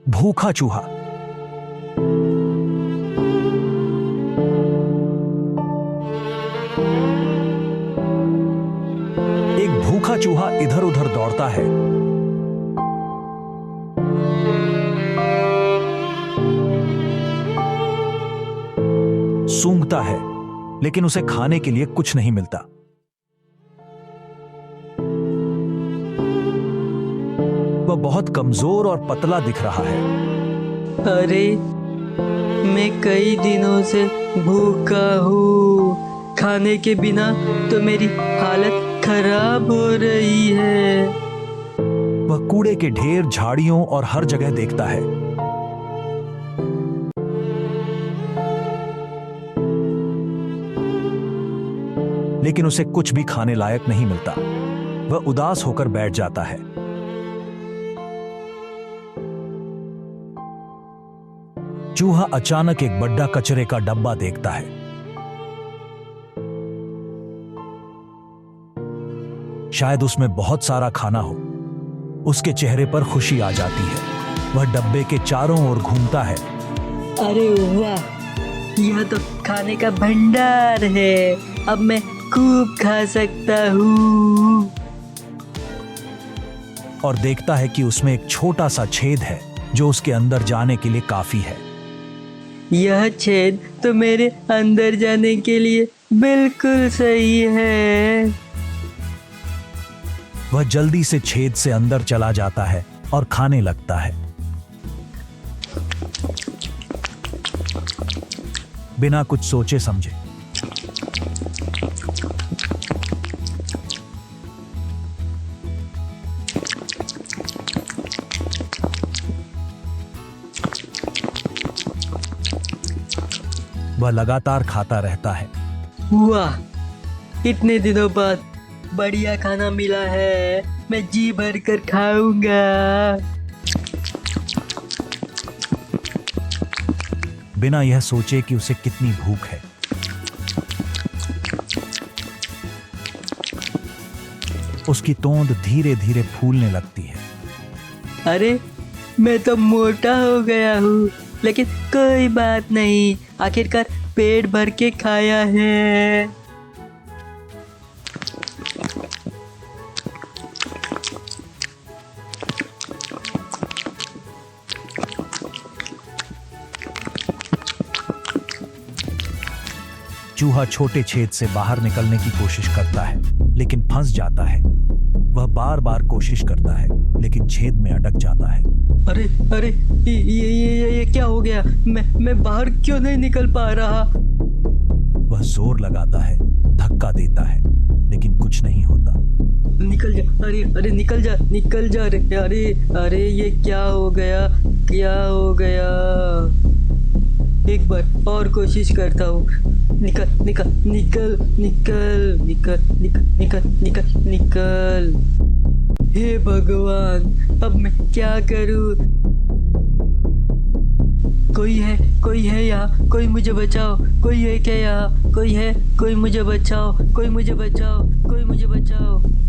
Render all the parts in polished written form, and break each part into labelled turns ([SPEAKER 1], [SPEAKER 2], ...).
[SPEAKER 1] भूखा चूहा। एक भूखा चूहा इधर उधर दौड़ता है। सूंघता है, लेकिन उसे खाने के लिए कुछ नहीं मिलता। वह बहुत कमजोर और पतला दिख रहा है।
[SPEAKER 2] अरे, मैं कई दिनों से भूखा हूँ। खाने के बिना तो मेरी हालत खराब हो रही है।
[SPEAKER 1] वह कूड़े के ढेर, झाड़ियों और हर जगह देखता है। लेकिन उसे कुछ भी खाने लायक नहीं मिलता। वह उदास होकर बैठ जाता है। चूहा अचानक एक बड़ा कचरे का डब्बा देखता है। शायद उसमें बहुत सारा खाना हो। उसके चेहरे पर खुशी आ जाती है। वह डब्बे के चारों ओर घूमता है।
[SPEAKER 2] अरे वाह, यह तो खाने का भंडार है। अब मैं खूब खा सकता हूँ।
[SPEAKER 1] और देखता है कि उसमें एक छोटा सा छेद है जो उसके अंदर जाने के लिए काफी है।
[SPEAKER 2] यह छेद तो मेरे अंदर जाने के लिए बिल्कुल सही है।
[SPEAKER 1] वह जल्दी से छेद से अंदर चला जाता है और खाने लगता है। बिना कुछ सोचे समझे। वह लगातार खाता रहता है।
[SPEAKER 2] वाह, इतने दिनों बाद बढ़िया खाना मिला है। मैं जी भर कर खाऊंगा।
[SPEAKER 1] बिना यह सोचे कि उसे कितनी भूख है। उसकी तोंद धीरे धीरे फूलने लगती है।
[SPEAKER 2] अरे, मैं तो मोटा हो गया हूँ, लेकिन कोई बात नहीं। आखिरकार पेट भर के खाया है।
[SPEAKER 1] चूहा छोटे छेद से बाहर निकलने की कोशिश करता है, लेकिन फंस जाता है। वह बार बार कोशिश करता है, लेकिन छेद में अटक जाता है।
[SPEAKER 2] अरे अरे, ये क्या हो गया? मैं बाहर क्यों नहीं निकल पा रहा?
[SPEAKER 1] वह जोर लगाता है, धक्का देता है, लेकिन कुछ नहीं होता।
[SPEAKER 2] निकल जा, अरे निकल जा रे। अरे ये क्या हो गया? एक बार और कोशिश करता हूँ। निकल। हे भगवान, अब मैं क्या करूँ? कोई है यहाँ? कोई मुझे बचाओ। कोई है क्या यहाँ? कोई मुझे बचाओ।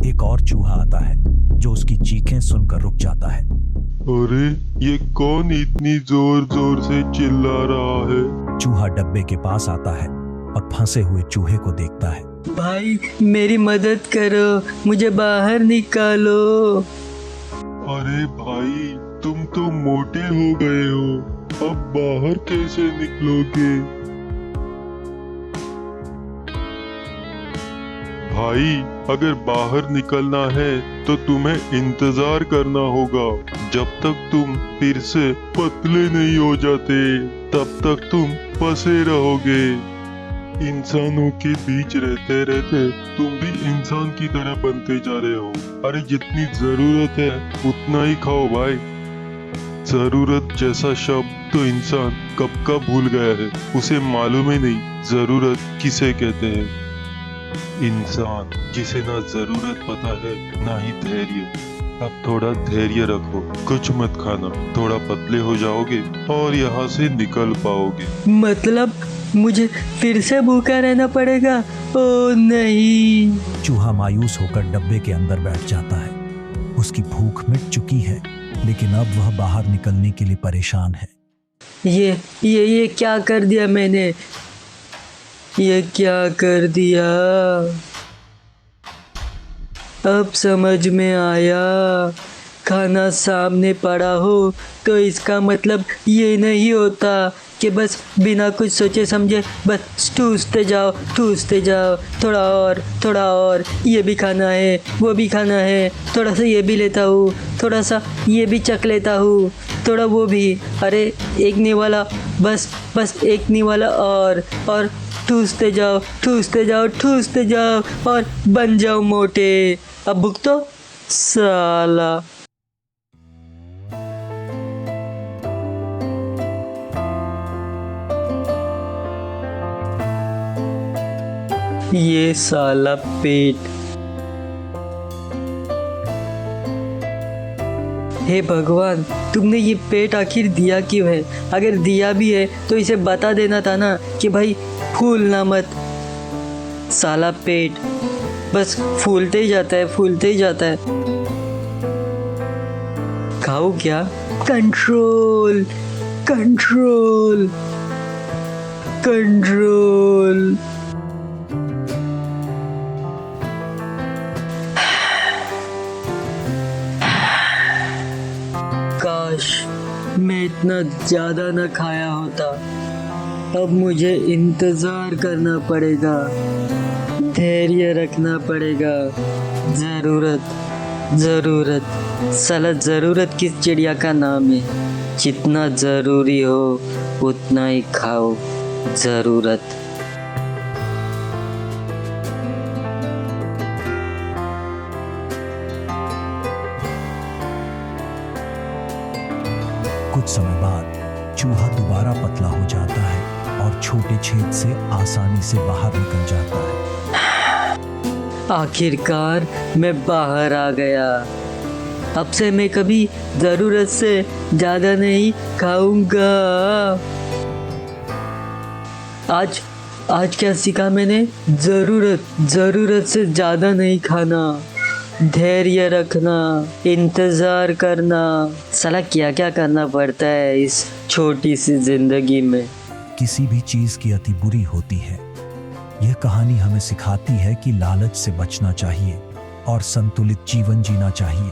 [SPEAKER 1] एक और चूहा आता है जो उसकी चीखें सुनकर रुक जाता है।
[SPEAKER 3] अरे, ये कौन इतनी जोर जोर से चिल्ला रहा है?
[SPEAKER 1] चूहा डब्बे के पास आता है और फंसे हुए चूहे को देखता है।
[SPEAKER 2] भाई, मेरी मदद करो, मुझे बाहर निकालो।
[SPEAKER 3] अरे भाई, तुम तो मोटे हो गए हो, अब बाहर कैसे निकलोगे? भाई, अगर बाहर निकलना है तो तुम्हें इंतजार करना होगा। जब तक तुम फिर से पतले नहीं हो जाते, तब तक तुम फंसे रहोगे। इंसानों के बीच रहते रहते तुम भी इंसान की तरह बनते जा रहे हो। अरे, जितनी जरूरत है उतना ही खाओ भाई। जरूरत जैसा शब्द तो इंसान कब का भूल गया है। उसे मालूम ही नहीं जरूरत किसे कहते हैं। इंसान जिसे ना जरूरत पता है ना ही धैर्य। अब थोड़ा धैर्य रखो, कुछ मत खाना, थोड़ा पतले हो जाओगे और यहाँ से निकल पाओगे।
[SPEAKER 2] मतलब मुझे फिर से भूखा रहना पड़ेगा? ओ नहीं।
[SPEAKER 1] चूहा मायूस होकर डब्बे के अंदर बैठ जाता है। उसकी भूख मिट चुकी है, लेकिन अब वह बाहर निकलने के लिए परेशान है।
[SPEAKER 2] ये क्या कर दिया मैंने? ये क्या कर दिया? अब समझ में आया। खाना सामने पड़ा हो तो इसका मतलब ये नहीं होता कि बस बिना कुछ सोचे समझे बस ठूसते जाओ, थोड़ा और, ये भी खाना है, वो भी खाना है, थोड़ा सा ये भी लेता हूँ, थोड़ा सा ये भी चख लेता हूँ, थोड़ा वो भी, अरे एक नहीं वाला, बस एक नहीं वाला और ठूसते जाओ और बन जाओ मोटे। अब भुगतो साला। ये साला पेट। हे भगवान, तुमने ये पेट आखिर दिया क्यों है? अगर दिया भी है तो इसे बता देना था ना कि भाई फूलना मत। साला पेट बस फूलते ही जाता है। खाओ क्या? कंट्रोल। काश मैं इतना ज्यादा न खाया होता। अब मुझे इंतजार करना पड़ेगा, धैर्य रखना पड़ेगा। जरूरत साला जरूरत किस चिड़िया का नाम है? जितना जरूरी हो उतना ही खाओ। जरूरत।
[SPEAKER 1] कुछ समय बाद चूहा दोबारा पतला हो जाता है और छोटे छेद से आसानी से बाहर निकल जाता है।
[SPEAKER 2] आखिरकार मैं बाहर आ गया। अब से मैं कभी जरूरत से ज्यादा नहीं खाऊंगा। आज क्या सीखा मैंने? जरूरत से ज्यादा नहीं खाना, धैर्य रखना, इंतजार करना। साला क्या करना पड़ता है इस छोटी सी जिंदगी में।
[SPEAKER 1] किसी भी चीज की अति बुरी होती है। यह कहानी हमें सिखाती है कि लालच से बचना चाहिए और संतुलित जीवन जीना चाहिए।